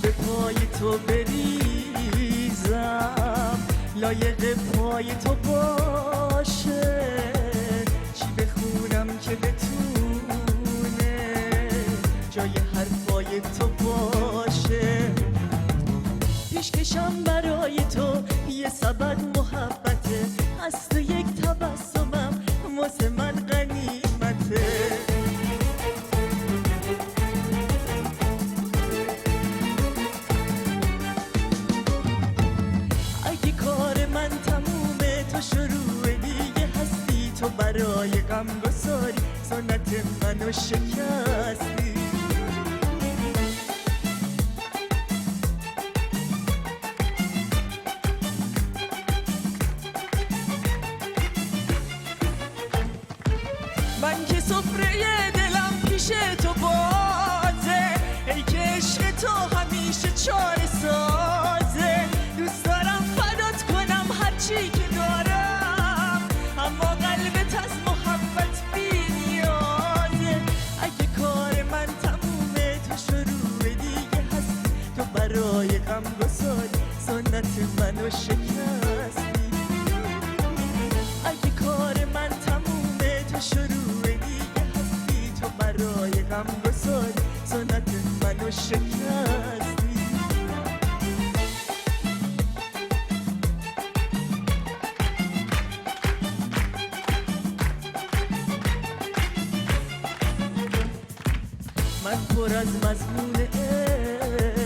به پای تو بریزم لایق پای تو باشه، چی بخونم که بتونه جای حرفای تو باشه. پیشکشم برای تو یه سبد محبته، از تو یک تبسمم واسه من غنیمته. اگه کار من تمومه تو شروع دیگه هستی، تو برای غم گساری سنت منو شکستی. من که سفره دلم پیش تو بازه، ای که عشق تو همیشه چاره سازه. دوست دارم فدات کنم هرچی که دارم، اما قلبت از محبت بی نیازه. اگه کار من تمومه تو شروع دیگه هست، تو برای غم گساری سنت منو شکستی. اگه کار من تمومه تو شروع دیگه هستی، تو برای غم گساری سنت منو شکستی. من پر از مضمون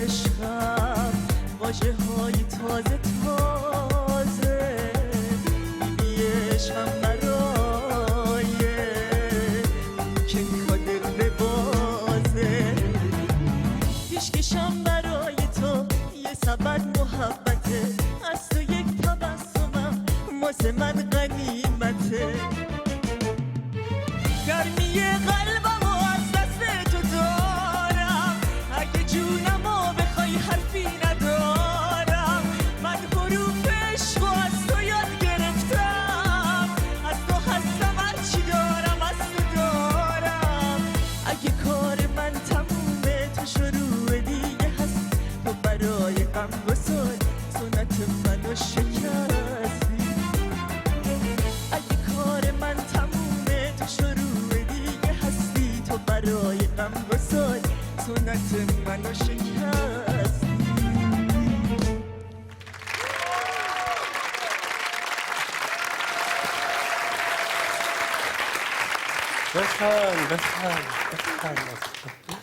عشقم، واژه های تازه تازه، بیبی عشقم برایه که میخواد دل ببازه. پیشکشم برای تو یه سبد محبته، از تو یک تبسمم واسه من غنیمته. گرمی قلبم از دست تو دارم، اگه جونمو بخوای حرفی ندارم. من حروف عشقو از تو یاد گرفتم، از تو هستم هرچی دارم از تو دارم. اگه کار من تمومه تو شروع دیگه هست، تو برای غم گساری سنت منو شکستی. اگه کار من تمومه تو شروع دیگه هستی، تو برای غم گساری سنت منو شکستی. بخند بخند بخند.